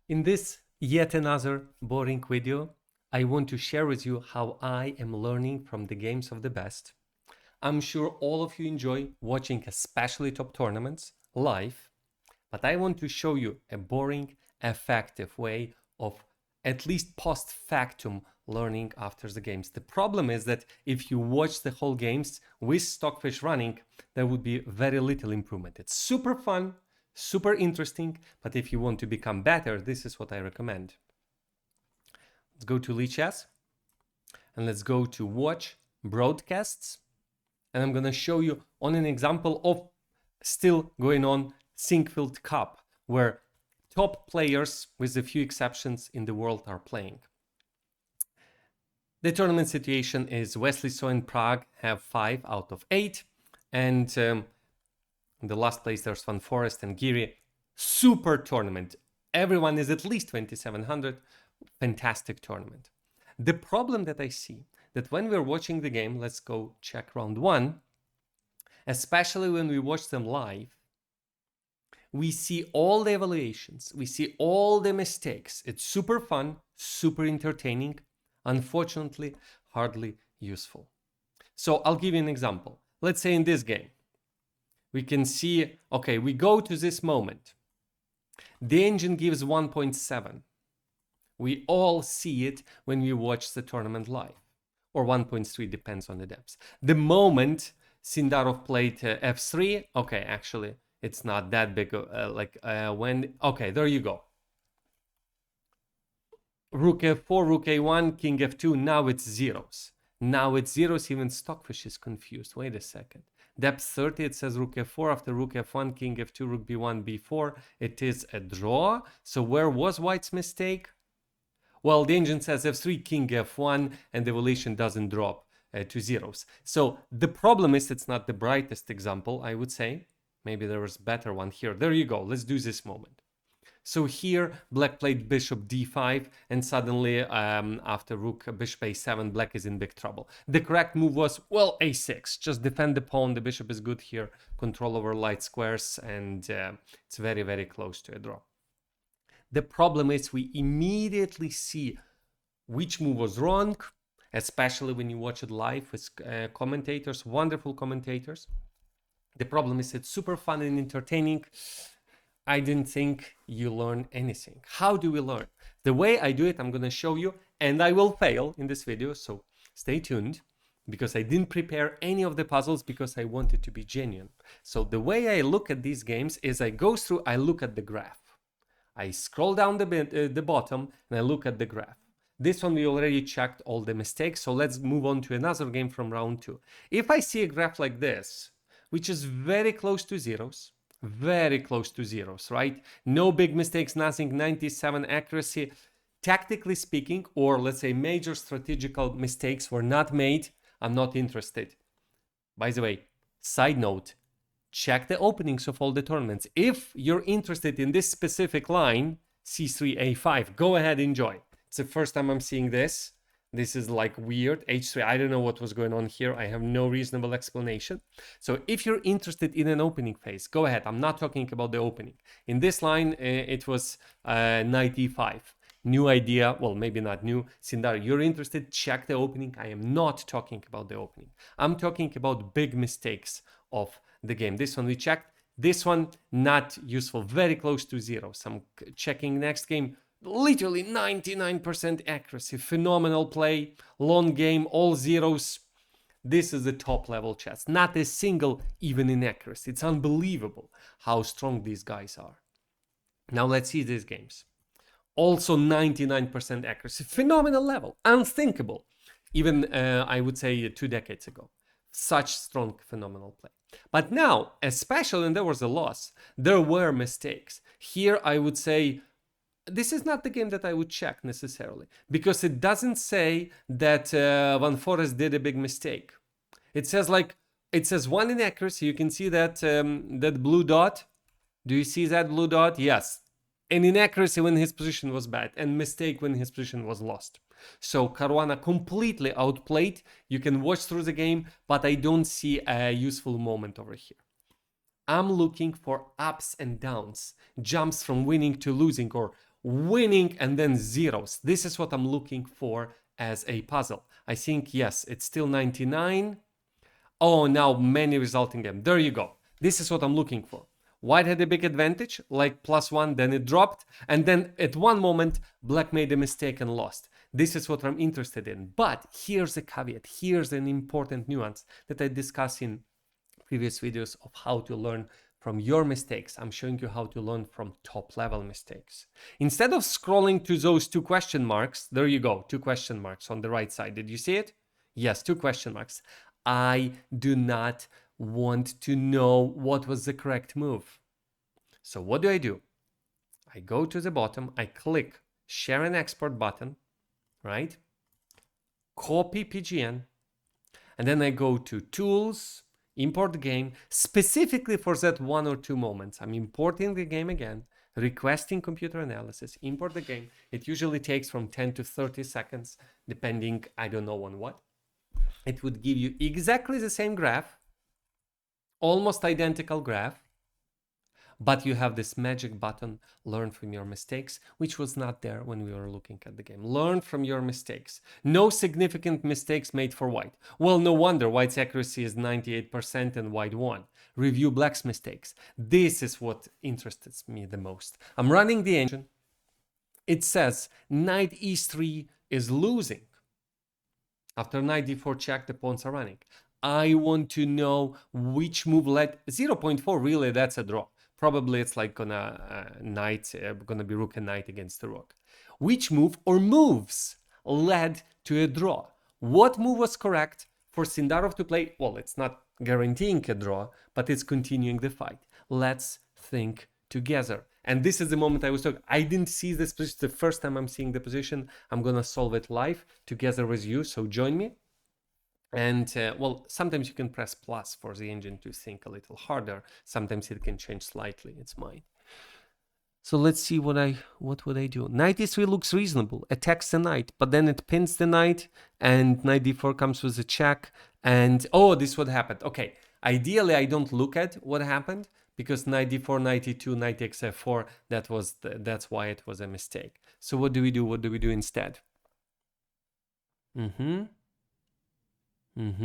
In this yet another boring video, I want to share with you how I am learning from the games of the best. I'm sure all of you enjoy watching especially top tournaments live, but I want to show you a boring, effective way of at least post factum learning after the games. The problem is that if you watch the whole games with Stockfish running, there would be very little improvement. It's super fun, super interesting, but if you want to become better, this is what I recommend. Let's go to Lichess and let's go to watch broadcasts. And I'm going to show you on an example of still going on Sinkfield Cup, where top players, with a few exceptions in the world, are playing. The tournament situation is Wesley So and Prague have 5 out of 8, and in the last place there's Van Forest and Giri. Super tournament. Everyone is at least 2700. Fantastic tournament. The problem that I see that when we're watching the game, let's go check round 1, especially when we watch them live, we see all the evaluations, we see all the mistakes. It's super fun, super entertaining, unfortunately, hardly useful. So I'll give you an example. Let's say in this game, we can see, okay, we go to this moment. The engine gives 1.7. We all see it when we watch the tournament live, or 1.3, depends on the depths. The moment Sindarov played f3, okay, actually, it's not that big, okay, there you go. Rook f4, rook a1, king f2, now it's zeros. Now it's zeros, even Stockfish is confused. Wait a second. Depth 30, it says rook f4, after rook f1, king f2, rook b1, b4. It is a draw. So where was White's mistake? Well, the engine says f3, king f1, and the evaluation doesn't drop to zeros. So the problem is it's not the brightest example, I would say. Maybe there was a better one here. There you go. Let's do this moment. So here, black played bishop d5, and suddenly, after rook bishop a7, black is in big trouble. The correct move was, well, a6. Just defend the pawn. The bishop is good here. Control over light squares, and it's very, very close to a draw. The problem is we immediately see which move was wrong, especially when you watch it live with commentators, wonderful commentators. The problem is it's super fun and entertaining. I didn't think you learn anything. How do we learn? The way I do it, I'm going to show you, and I will fail in this video, so stay tuned, because I didn't prepare any of the puzzles because I wanted to be genuine. So the way I look at these games is I go through, I look at the graph. I scroll down the bottom and I look at the graph. This one we already checked all the mistakes, so let's move on to another game from round 2. If I see a graph like this, which is very close to zeros, right? No big mistakes, nothing, 97 accuracy. Tactically speaking, or let's say major strategical mistakes were not made, I'm not interested. By the way, side note, check the openings of all the tournaments. If you're interested in this specific line, c3, a5, go ahead, enjoy. It's the first time I'm seeing this. This is like weird. h3, I don't know what was going on here. I have no reasonable explanation. So if you're interested in an opening phase, go ahead. I'm not talking about the opening. In this line, it was knight e5. New idea. Well, maybe not new. Sindar, you're interested? Check the opening. I am not talking about the opening. I'm talking about big mistakes of the game. This one we checked. This one, not useful. Very close to zeros. I'm checking next game. Literally 99% accuracy, phenomenal play, long game, all zeros. This is the top level chess. Not a single even inaccuracy. It's unbelievable how strong these guys are. Now let's see these games. Also 99% accuracy, phenomenal level, unthinkable. Even I would say 2 decades ago. Such strong, phenomenal play. But now, especially when there was a loss, there were mistakes. Here I would say, this is not the game that I would check necessarily, because it doesn't say that Van Forest did a big mistake. It says one inaccuracy. You can see that that blue dot. Do you see that blue dot? Yes. An inaccuracy when his position was bad, and mistake when his position was lost. So Caruana completely outplayed. You can watch through the game, but I don't see a useful moment over here. I'm looking for ups and downs, jumps from winning to losing, or winning, and then zeros. This is what I'm looking for as a puzzle. I think, yes, it's still 99. Oh, now many resulting game. There you go. This is what I'm looking for. White had a big advantage, like +1, then it dropped, and then at one moment, black made a mistake and lost. This is what I'm interested in. But here's a caveat. Here's an important nuance that I discussed in previous videos of how to learn from your mistakes. I'm showing you how to learn from top level mistakes. Instead of scrolling to those 2 question marks, there you go, 2 question marks on the right side. Did you see it? Yes, 2 question marks. I do not want to know what was the correct move. So what do? I go to the bottom, I click share and export button, right? Copy PGN, and then I go to tools, import game, specifically for that 1 or 2 moments. I'm importing the game again, requesting computer analysis, import the game. It usually takes from 10 to 30 seconds, depending, I don't know on what. It would give you exactly the same graph, almost identical graph, but you have this magic button, learn from your mistakes, which was not there when we were looking at the game. Learn from your mistakes. No significant mistakes made for white. Well, no wonder white's accuracy is 98% and white won. Review black's mistakes. This is what interests me the most. I'm running the engine. It says knight e3 is losing. After knight d4 check, the pawns are running. I want to know which move led 0.4. Really, that's a draw. Probably it's like gonna be rook and knight against the rook. Which move or moves led to a draw? What move was correct for Sindarov to play? Well, it's not guaranteeing a draw, but it's continuing the fight. Let's think together. And this is the moment I was talking. I didn't see this position. The first time I'm seeing the position. I'm gonna solve it live together with you. So join me. And well, sometimes you can press plus for the engine to think a little harder. Sometimes it can change slightly. It's mine. So let's see what would I do. Knight e3 looks reasonable. Attacks the knight, but then it pins the knight, and knight d4 comes with a check. And oh, this is what happened. Okay, ideally I don't look at what happened because knight d4, knight e2, knight takes f4. That's why it was a mistake. So what do we do? What do we do instead? It's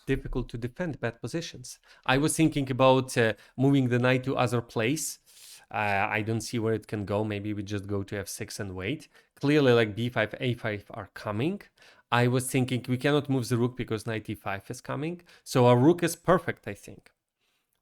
difficult to defend bad positions. I was thinking about moving the knight to other place. I don't see where it can go. Maybe we just go to f6 and wait. Clearly, like b5, a5 are coming. I was thinking we cannot move the rook because knight e5 is coming. So our rook is perfect, I think.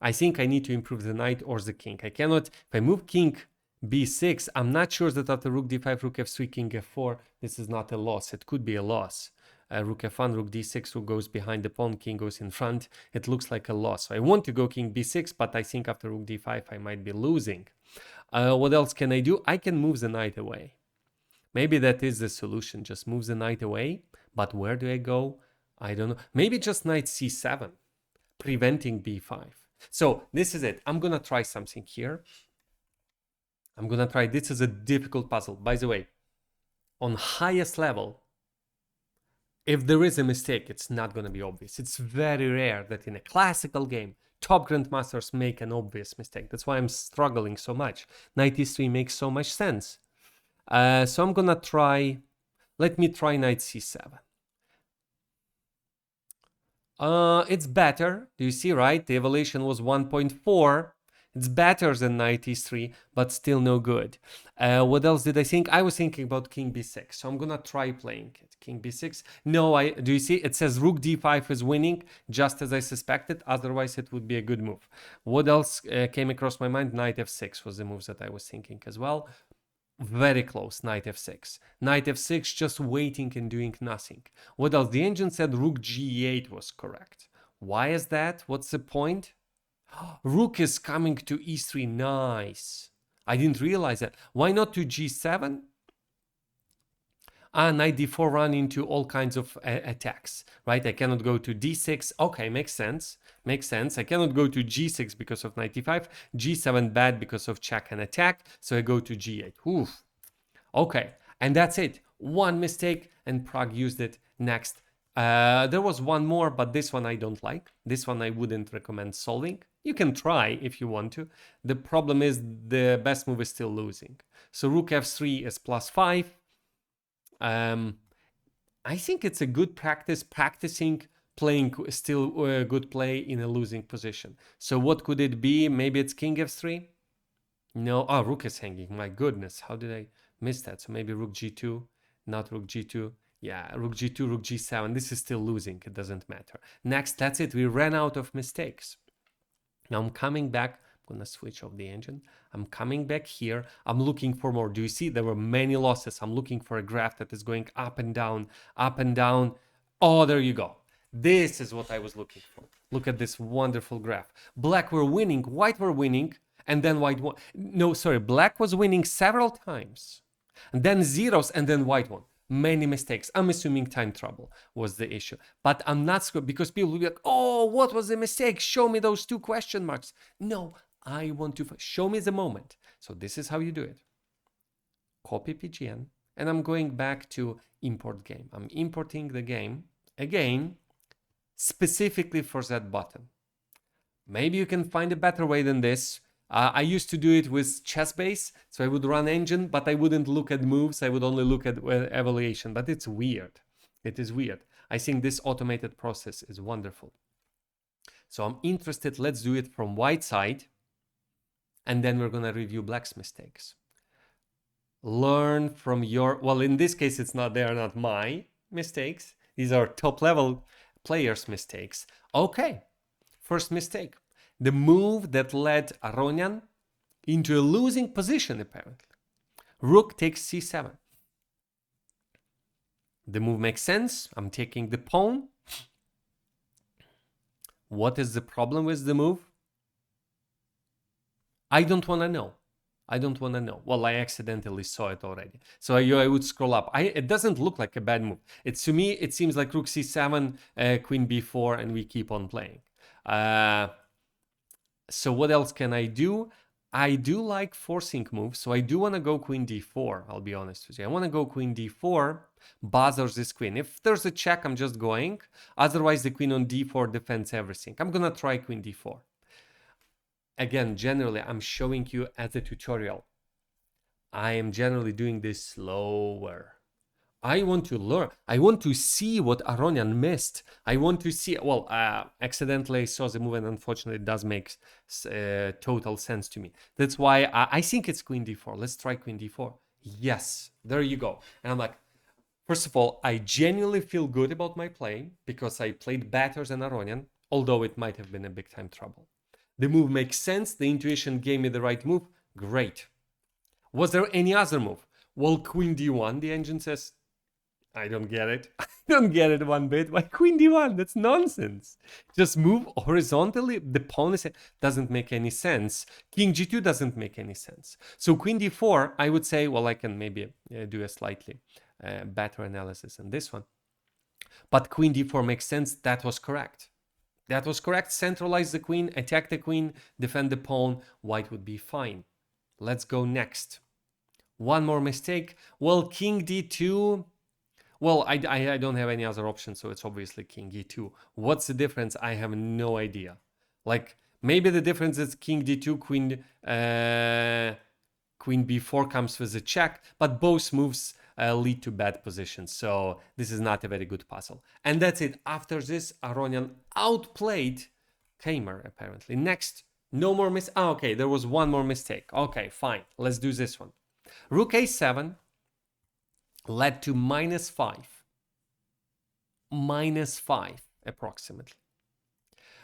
I think I need to improve the knight or the king. I cannot, if I move king b6, I'm not sure that after rook d5, rook f3, king f4, this is not a loss. It could be a loss. Rook f1, rook d6, rook goes behind the pawn, king goes in front. It looks like a loss. So I want to go king b6, but I think after rook d5, I might be losing. What else can I do? I can move the knight away. Maybe that is the solution. Just move the knight away. But where do I go? I don't know. Maybe just knight c7, preventing b5. So this is it. I'm going to try something here. I'm going to try. This is a difficult puzzle. By the way, on highest level, if there is a mistake, it's not going to be obvious. It's very rare that in a classical game, top grandmasters make an obvious mistake. That's why I'm struggling so much. Knight e3 makes so much sense. So I'm going to try, let me try knight c7. It's better. Do you see, right? The evaluation was 1.4. It's better than knight e3, but still no good. What else did I think? I was thinking about king b6, so I'm gonna try playing it. King b6. No, do you see? It says rook d5 is winning, just as I suspected. Otherwise, it would be a good move. What else came across my mind? Knight f6 was the move that I was thinking as well. Very close, knight f6. Knight f6, just waiting and doing nothing. What else? The engine said rook g8 was correct. Why is that? What's the point? Rook is coming to e3. Nice. I didn't realize that. Why not to g7? Knight d4 run into all kinds of attacks, right? I cannot go to d6. Okay, makes sense. Makes sense. I cannot go to g6 because of knight d5. g7 bad because of check and attack. So I go to g8. Oof. Okay, and that's it. One mistake, and Prague used it. Next, There was one more, but this one I don't like. This one I wouldn't recommend solving. You can try if you want to. The problem is the best move is still losing. So rook f3 is +5. I think it's a good practice practicing playing still good play in a losing position. So what could it be? Maybe it's king f3? No. Oh, rook is hanging. My goodness, how did I miss that? So maybe rook g2, not rook g2. Yeah, rook g2, rook g7. This is still losing. It doesn't matter. Next, that's it. We ran out of mistakes. Now I'm coming back. I'm going to switch off the engine. I'm coming back here. I'm looking for more. Do you see? There were many losses. I'm looking for a graph that is going up and down, up and down. Oh, there you go. This is what I was looking for. Look at this wonderful graph. Black were winning, white were winning, and then white won. No, sorry, black was winning several times, and then zeros, and then white won. Many mistakes. I'm assuming time trouble was the issue. But I'm not sure because people will be like, oh, what was the mistake? Show me those 2 question marks. No, I want to show me the moment. So this is how you do it. Copy PGN. And I'm going back to import game. I'm importing the game again, specifically for that button. Maybe you can find a better way than this. I used to do it with chess base, so I would run engine, but I wouldn't look at moves. I would only look at evaluation, but it's weird. It is weird. I think this automated process is wonderful. So I'm interested. Let's do it from white side, and then we're going to review black's mistakes. Learn from your, well, in this case, they are not my mistakes. These are top level players' mistakes. Okay, first mistake. The move that led Aronian into a losing position, apparently. Rook takes c7. The move makes sense. I'm taking the pawn. What is the problem with the move? I don't want to know. I don't want to know. Well, I accidentally saw it already. So I would scroll up. It doesn't look like a bad move. To me, it seems like rook c7, queen b4, and we keep on playing. So what else can I do? I do like forcing moves, so I do want to go queen d4, I'll be honest with you. I want to go queen d4, bothers this queen. If there's a check, I'm just going. Otherwise, the queen on d4 defends everything. I'm going to try queen d4. Again, generally, I'm showing you as a tutorial. I am generally doing this slower. I want to learn. I want to see what Aronian missed. I want to see, well, accidentally I saw the move, and unfortunately it does make total sense to me. That's why I think it's queen d4. Let's try queen d4. Yes, there you go. And I'm like, first of all, I genuinely feel good about my play because I played better than Aronian, although it might have been a big time trouble. The move makes sense. The intuition gave me the right move. Great. Was there any other move? Well, queen d1, the engine says, I don't get it. I don't get it one bit. Why queen d1? That's nonsense. Just move horizontally. The pawn doesn't make any sense. King g2 doesn't make any sense. So queen d4, I would say, well, I can maybe do a slightly better analysis than this one. But queen d4 makes sense. That was correct. That was correct. Centralize the queen, attack the queen, defend the pawn. White would be fine. Let's go next. One more mistake. Well, king d2. Well, I don't have any other option, so it's obviously king e2. What's the difference? I have no idea. Like, maybe the difference is king d2, queen b4 comes with a check, but both moves lead to bad positions, so this is not a very good puzzle. And that's it. After this, Aronian outplayed Khamer, apparently. Next, no more okay, there was one more mistake. Okay, fine. Let's do this one. Rook a7 led to -5. -5, approximately.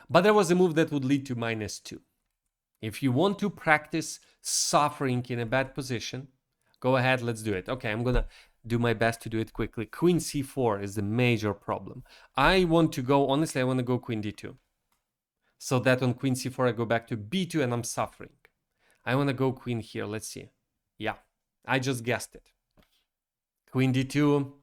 But there was a move that would lead to -2. If you want to practice suffering in a bad position, go ahead, let's do it. Okay, I'm going to do my best to do it quickly. Queen c4 is the major problem. I want to go, honestly, I want to go queen d2. So that on queen c4, I go back to b2 and I'm suffering. I want to go queen here. Let's see. Yeah, I just guessed it. Queen d2,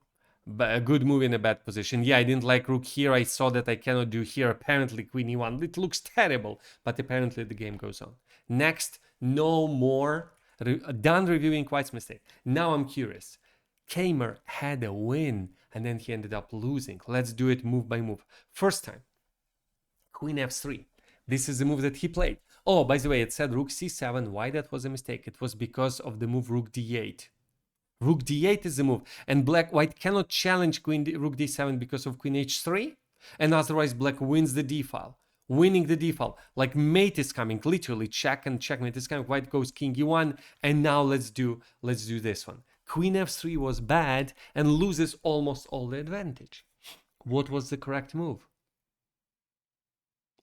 a good move in a bad position. Yeah, I didn't like rook here. I saw that I cannot do here. Apparently, queen e1. It looks terrible, but apparently the game goes on. Next, no more. Done reviewing White's mistake. Now I'm curious. Khamer had a win and then he ended up losing. Let's do it move by move. First time, queen f3. This is the move that he played. Oh, by the way, it said rook c7. Why that was a mistake? It was because of the move rook d8. Rook d8 is the move, and white cannot challenge rook d7 because of queen h3, and otherwise black wins the d file. Winning the d file, like mate is coming, literally check and checkmate is coming. White goes king e1, and now let's do this one. Queen f3 was bad and loses almost all the advantage. What was the correct move?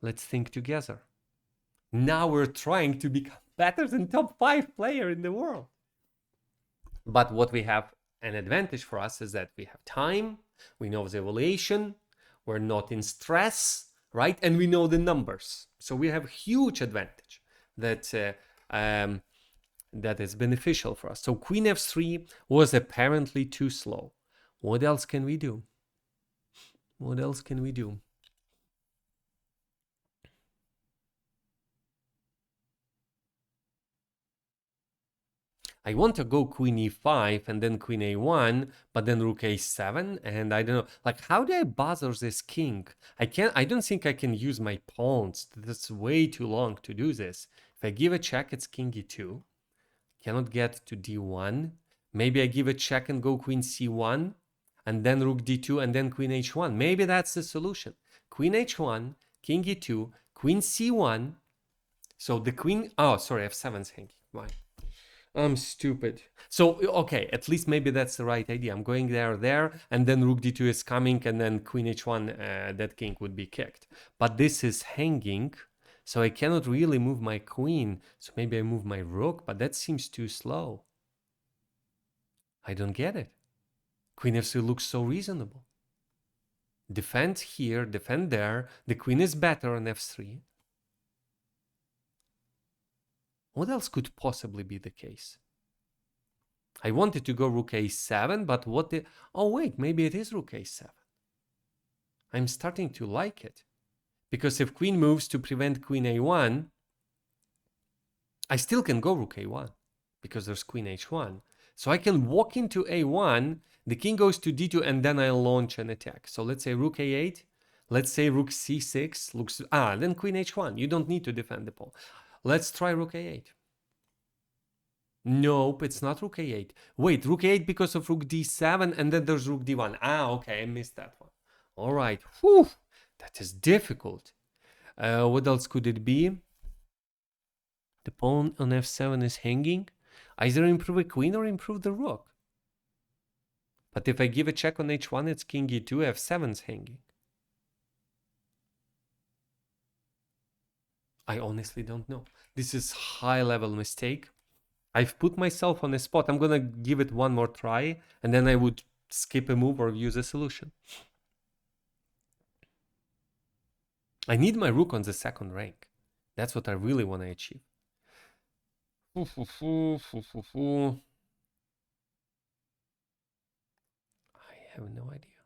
Let's think together. Now we're trying to become better than top 5 player in the world. But what we have an advantage for us is that we have time, we know the evaluation, we're not in stress, right? And we know the numbers. So we have huge advantage that that is beneficial for us. So queen f3 was apparently too slow. What else can we do? What else can we do? I want to go queen e5 and then queen a1, but then rook a7, and I don't know, like, how do I bother this king? I don't think I can use my pawns. That's way too long to do this. If I give a check, it's king e2. Cannot get to d1. Maybe I give a check and go queen c1, and then rook d2, and then queen h1. Maybe that's the solution. Queen h1, king e2, queen c1. So the queen, oh, sorry, f7's hanging. Why? I'm stupid. So, okay, at least maybe that's the right idea. I'm going there, and then rook d2 is coming, and then queen h1, that king would be kicked. But this is hanging, so I cannot really move my queen. So maybe I move my rook, but that seems too slow. I don't get it. Queen f3 looks so reasonable. Defend here, defend there. The queen is better on f3. What else could possibly be the case? I wanted to go rook a7, but what the... Oh, wait, maybe it is rook a7. I'm starting to like it. Because if queen moves to prevent queen a1, I still can go rook a1, because there's queen h1. So I can walk into a1, the king goes to d2, and then I launch an attack. So let's say rook a8, let's say rook c6, then queen h1. You don't need to defend the pawn. Let's try rook a8. Nope, it's not rook a8. Wait, rook a8 because of rook d7, and then there's rook d1. Okay, I missed that one. All right, whew, that is difficult. What else could it be? The pawn on f7 is hanging. Either improve a queen or improve the rook. But if I give a check on h1, it's king e2, f7's hanging. I honestly don't know. This is high-level mistake. I've put myself on a spot. I'm gonna give it one more try, and then I would skip a move or use a solution. I need my rook on the second rank. That's what I really want to achieve. I have no idea.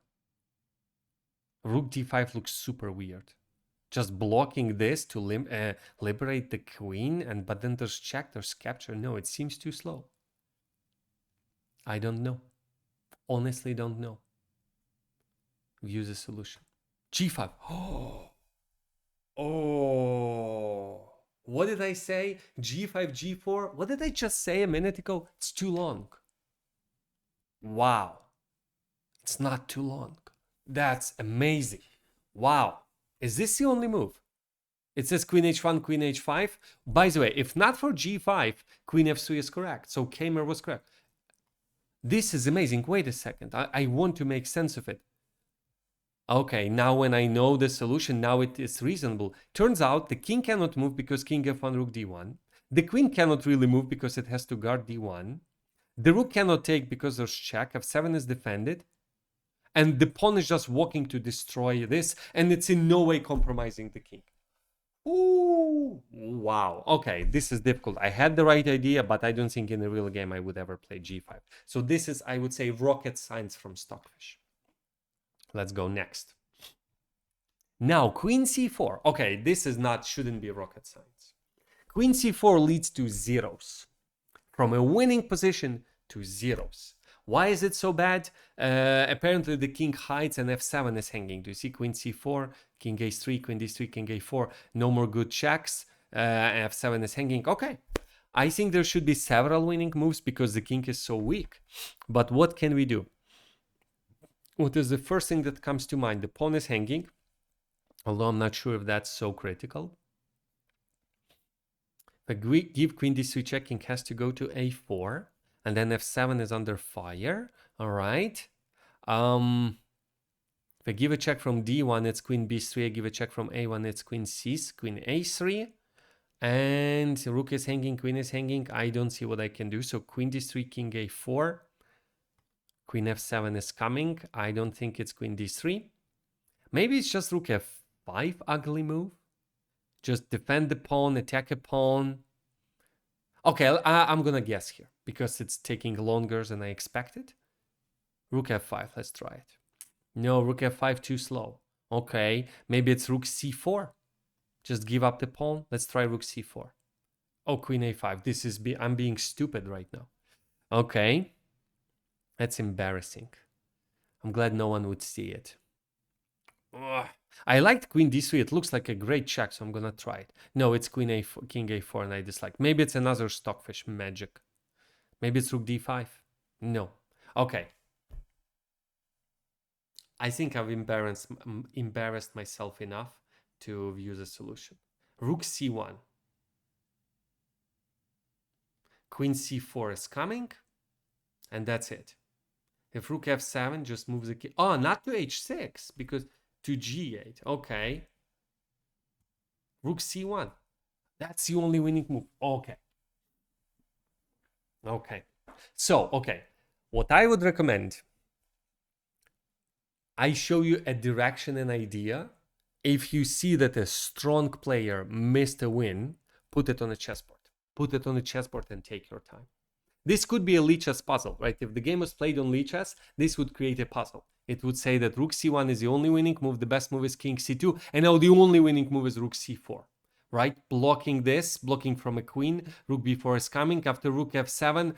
Rook d5 looks super weird. Just blocking this to liberate the queen, but then there's check, there's capture. No, it seems too slow. I don't know. Honestly, don't know. Use a solution. g5. Oh. What did I say? g5, g4? What did I just say a minute ago? It's too long. Wow. It's not too long. That's amazing. Wow. Is this the only move? It says queen h1, queen h5. By the way, if not for g5, queen f3 is correct. So Kramer was correct. This is amazing. Wait a second. I want to make sense of it. Okay, now when I know the solution, now it is reasonable. Turns out the king cannot move because king f1, rook d1. The queen cannot really move because it has to guard d1. The rook cannot take because there's check. f7 is defended. And the pawn is just walking to destroy this, and it's in no way compromising the king. Ooh, wow. Okay, this is difficult. I had the right idea, but I don't think in a real game I would ever play g5. So this is, I would say, rocket science from Stockfish. Let's go next. Now, queen c4. Okay, this is not, shouldn't be rocket science. Queen c4 leads to zeros. From a winning position to zeros. Why is it so bad? Apparently the king hides and f7 is hanging. Do you see queen c4, king h3, queen d3, king a4? No more good checks. F7 is hanging. Okay. I think there should be several winning moves because the king is so weak. But what can we do? What is the first thing that comes to mind? The pawn is hanging, although I'm not sure if that's so critical. If I give queen d3 check, king has to go to a4, and then f7 is under fire. All right. If I give a check from d1, it's queen b3. I give a check from a1, it's queen c, queen a3. And rook is hanging, queen is hanging. I don't see what I can do. So queen d3, king a4. Queen f7 is coming. I don't think it's queen d3. Maybe it's just rook f5, ugly move. Just defend the pawn, attack a pawn. Okay, I'm gonna guess here because it's taking longer than I expected. Rook f5, let's try it. No, rook f5 too slow. Okay, maybe it's rook c4. Just give up the pawn. Let's try rook c4. Oh, queen a5. I'm being stupid right now. Okay. That's embarrassing. I'm glad no one would see it. Ugh. I liked queen d3. It looks like a great check, so I'm gonna try it. No, it's queen a4, king a4, and I dislike. Maybe it's another stockfish magic. Maybe it's rook d5. No. Okay. I think I've embarrassed myself enough to view the solution. Rook c1. Queen c4 is coming, and that's it. If rook f7 just moves the king. Oh, not to h6, because to g8. Okay. Rook c1. That's the only winning move. Okay. Okay. So, okay. What I would recommend, I show you a direction and idea. If you see that a strong player missed a win, put it on a chessboard. Put it on a chessboard and take your time. This could be a Lichess puzzle, right? If the game was played on Lichess, this would create a puzzle. It would say that rook c1 is the only winning move, the best move is king c2, and now the only winning move is rook c4, right? Blocking this, blocking from a queen, rook b4 is coming. After rook f7,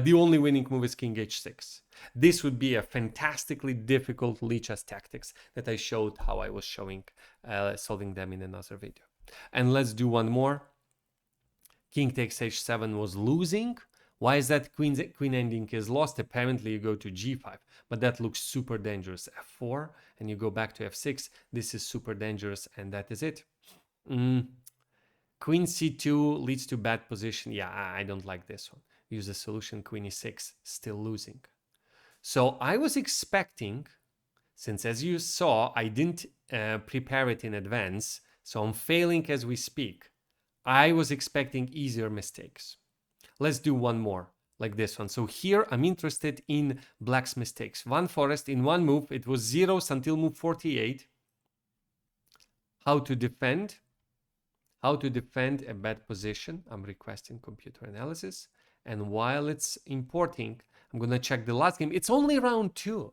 the only winning move is king h6. This would be a fantastically difficult Lichess tactics that I showed how I was showing, solving them in another video. And let's do one more. King takes h7 was losing. Why is that queen ending is lost? Apparently you go to g5, but that looks super dangerous. f4, and you go back to f6. This is super dangerous, and that is it. Queen c2 leads to bad position. Yeah, I don't like this one. Use the solution, queen e6, still losing. So I was expecting, since as you saw, I didn't prepare it in advance, so I'm failing as we speak. I was expecting easier mistakes. Let's do one more, like this one. So here I'm interested in black's mistakes. One forest in one move, it was zeros until move 48. How to defend a bad position. I'm requesting computer analysis. And while it's importing, I'm going to check the last game. It's only round 2.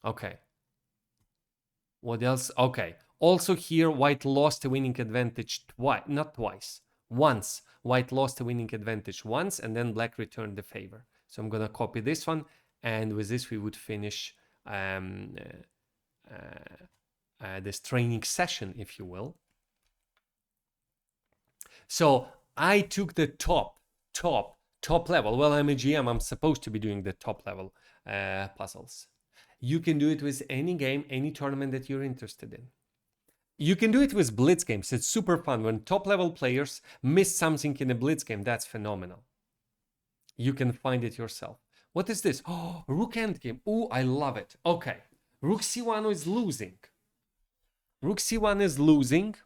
Okay. What else? Okay. Also here, white lost a winning advantage twice, not twice. Once. White lost a winning advantage once, and then black returned the favor. So I'm going to copy this one, and with this we would finish this training session, if you will. So I took the top level. Well, I'm a GM. I'm supposed to be doing the top level puzzles. You can do it with any game, any tournament that you're interested in. You can do it with blitz games. It's super fun. When top level players miss something in a blitz game, that's phenomenal. You can find it yourself. What is this? Oh, rook endgame. Oh, I love it. Okay. Rook c1 is losing. Rook c1 is losing.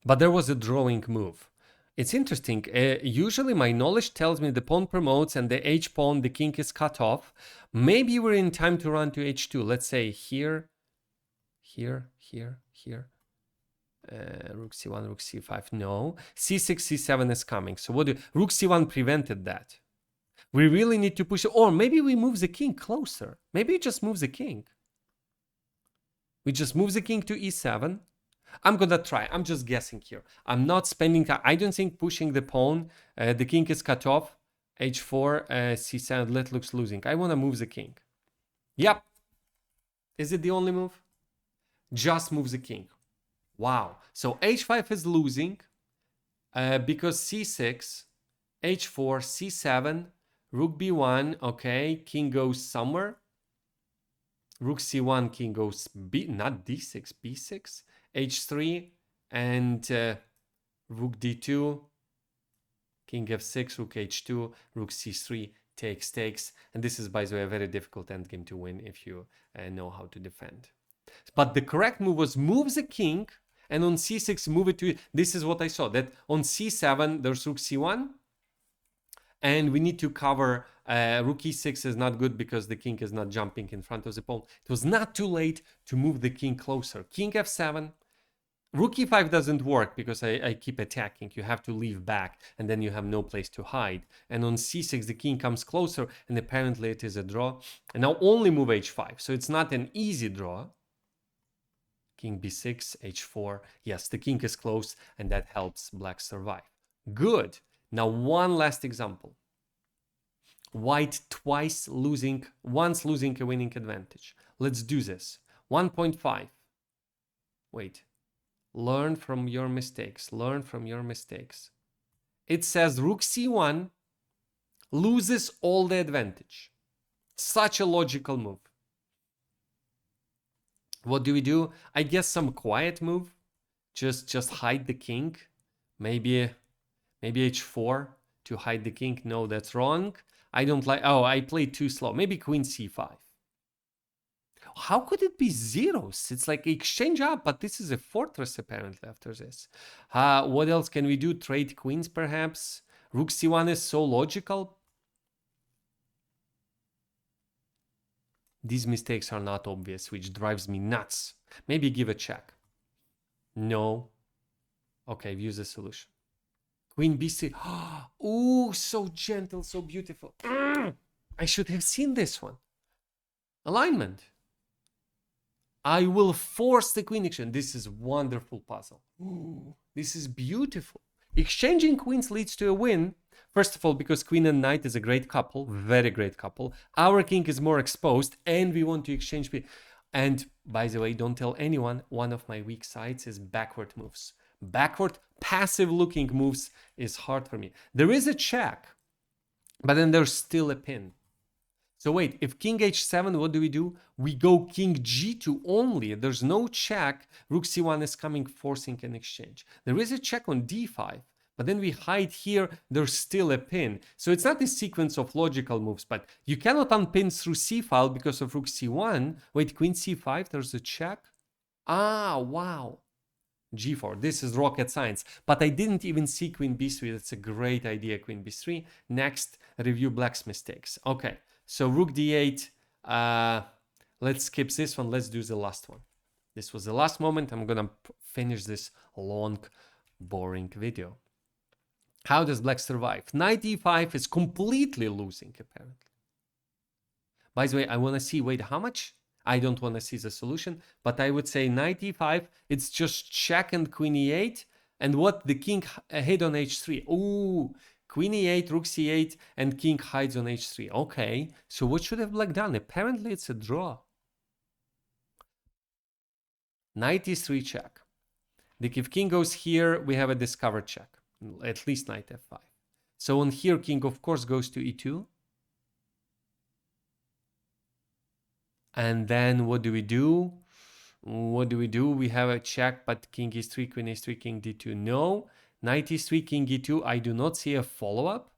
But there was a drawing move. It's interesting. Usually my knowledge tells me the pawn promotes and the h-pawn, the king is cut off. Maybe we're in time to run to h2. Let's say here, here, here, here. Rook c1, rook c5. No. c6, c7 is coming. So what do rook c1 prevented that? We really need to push it. Or maybe we move the king closer. Maybe we just move the king. We just move the king to e7. I'm gonna try. I'm just guessing here. I'm not spending time. I don't think pushing the pawn. The king is cut off. H4, C7. That looks losing. I want to move the king. Yep. Is it the only move? Just move the king. Wow. So H5 is losing because C6, H4, C7, Rook B1. Okay, king goes somewhere. Rook C1, king goes B, not D6, B6, H3, and Rook D2, King F6, Rook H2, Rook C3, takes. And this is, by the way, a very difficult endgame to win if you know how to defend. But the correct move was move the king, and on C6, move it to... This is what I saw, that on C7, there's Rook C1, and we need to cover Rook E6 is not good because the king is not jumping in front of the pawn. It was not too late to move the king closer. King F7. Rook E5 doesn't work because I keep attacking. You have to leave back and then you have no place to hide. And on C6 the king comes closer and apparently it is a draw. And now only move H5. So it's not an easy draw. King B6, H4. Yes, the king is close and that helps black survive. Good. Now one last example. White once losing a winning advantage. Let's do this. 1.5. Wait. Learn from your mistakes. Learn from your mistakes. It says Rook C1 loses all the advantage. Such a logical move. What do? I guess some quiet move. Just hide the king. Maybe H4 to hide the king. No, that's wrong. I don't like... Oh, I played too slow. Maybe Queen C5. How could it be zeros? It's like exchange up, but this is a fortress apparently after this. What else can we do? Trade queens perhaps? Rook C1 is so logical. These mistakes are not obvious, which drives me nuts. Maybe give a check. No. Okay, view the solution. Queen B6. Oh, so gentle, so beautiful. I should have seen this one. Alignment. I will force the queen exchange. This is wonderful puzzle. Ooh, this is beautiful. Exchanging queens leads to a win. First of all, because queen and knight is a great couple, very great couple. Our king is more exposed and we want to exchange. And by the way, don't tell anyone, one of my weak sides is backward moves. Backward, passive looking moves is hard for me. There is a check, but then there's still a pin. So wait, if king h7, what do? We go king g2 only. There's no check. Rook c1 is coming, forcing an exchange. There is a check on d5, but then we hide here. There's still a pin. So it's not a sequence of logical moves, but you cannot unpin through c-file because of rook c1. Wait, queen c5, there's a check. Ah, wow. g4, this is rocket science. But I didn't even see queen b3. That's a great idea, queen b3. Next, review black's mistakes. Okay. So rook d8, let's skip this one. Let's do the last one. This was the last moment. I'm going to finish this long, boring video. How does black survive? Knight e5 is completely losing, apparently. By the way, I want to see, wait, how much? I don't want to see the solution, but I would say knight e5, it's just check and queen e8. And what? The king hid on h3. Ooh. Queen e8, rook c8, and king hides on h3. Okay, so what should have black done? Apparently it's a draw. Knight e3 check. If king goes here, we have a discovered check. At least knight f5. So on here, king of course goes to e2. And then what do? We have a check, but king e3, queen h3, king d2. No. Knight e3, king e2. I do not see a follow-up.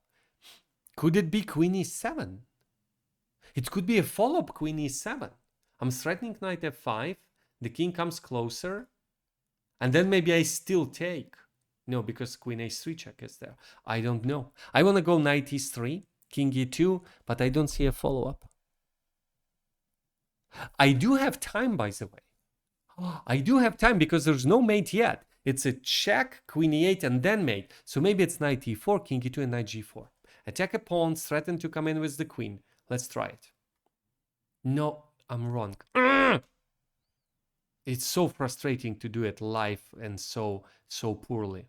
Could it be queen e7? It could be a follow-up queen e7. I'm threatening knight f5. The king comes closer. And then maybe I still take. No, because queen h3 check is there. I don't know. I want to go knight e3, king e2, but I don't see a follow-up. I do have time, by the way. I do have time because there's no mate yet. It's a check, queen e8, and then mate. So maybe it's knight e4, king e2, and knight g4. Attack a pawn, threaten to come in with the queen. Let's try it. No, I'm wrong. It's so frustrating to do it live and so poorly.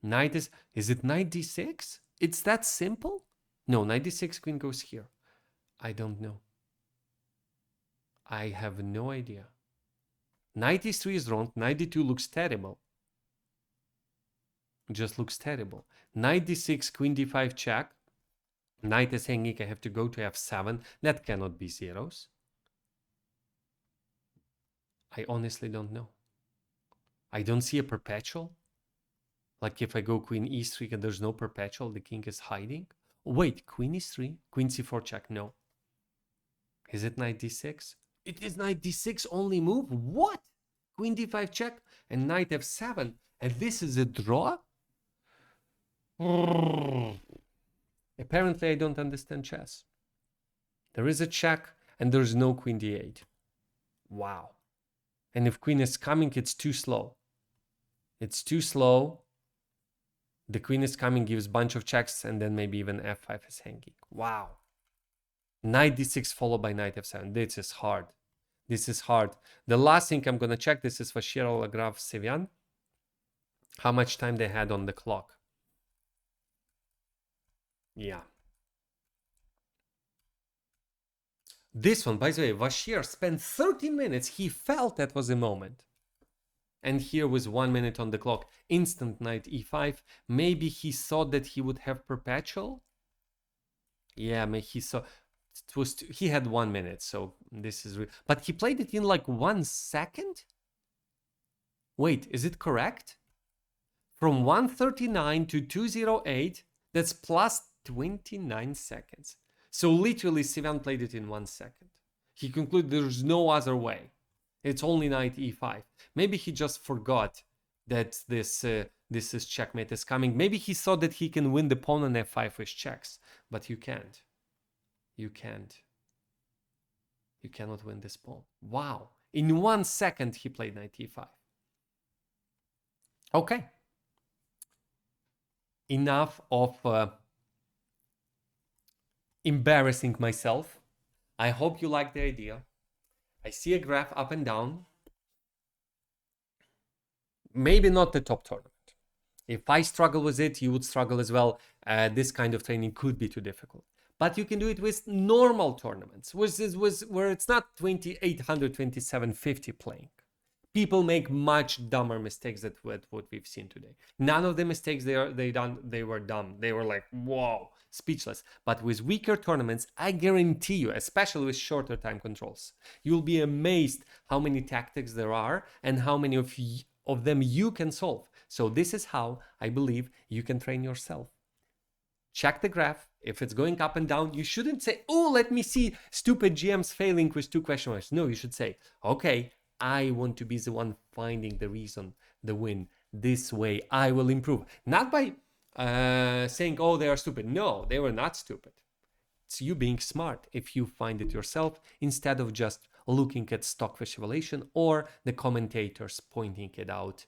Knight is it knight d6? It's that simple? No, knight d6, queen goes here. I don't know. I have no idea. Knight d3 is wrong. Knight d2 looks terrible. Just looks terrible. Knight d6, queen d5 check. Knight is hanging. I have to go to f7. That cannot be zeros. I honestly don't know. I don't see a perpetual. Like if I go queen e3 and there's no perpetual, the king is hiding. Wait, queen e3, queen c4 check. No. Is it knight d6? It is knight d6 only move? What? Queen d5 check and knight f7. And this is a draw? Apparently I don't understand chess. There is a check and there's no queen d8. Wow. And if queen is coming, it's too slow. It's too slow. The queen is coming, gives bunch of checks, and then maybe even f5 is hanging. Wow. Knight d6 followed by knight f7. This is hard. This is hard. The last thing I'm going to check, this is for Cheryl Graf Sevian. How much time they had on the clock. Yeah. This one, by the way, Vashir spent 13 minutes. He felt that was a moment. And here was 1 minute on the clock. Instant knight e5. Maybe he thought that he would have perpetual. Yeah, maybe he saw. He had 1 minute, so this is. But he played it in like 1 second. Wait, is it correct? From 139 to 208, that's plus 29 seconds. So literally, Sivan played it in 1 second. He concluded there's no other way. It's only knight e5. Maybe he just forgot that this is checkmate is coming. Maybe he thought that he can win the pawn on f5 with checks, but you can't. You can't. You cannot win this pawn. Wow. In 1 second, he played knight e5. Okay. Enough of embarrassing myself. I hope you like the idea. I see a graph up and down. Maybe not the top tournament. If I struggle with it, you would struggle as well. This kind of training could be too difficult. But you can do it with normal tournaments, where it's not 2800, 2750 playing. People make much dumber mistakes than what we've seen today. None of the mistakes they were dumb. They were like, whoa, speechless. But with weaker tournaments, I guarantee you, especially with shorter time controls, you'll be amazed how many tactics there are and how many of them you can solve. So this is how I believe you can train yourself. Check the graph. If it's going up and down, you shouldn't say, oh, let me see stupid GMs failing with 2 question marks. No, you should say, okay, I want to be the one finding the reason, the win. This way I will improve. Not by saying, oh, they are stupid. No, they were not stupid. It's you being smart if you find it yourself instead of just looking at stockfish evaluation or the commentators pointing it out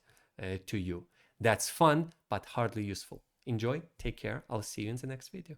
to you. That's fun, but hardly useful. Enjoy, take care. I'll see you in the next video.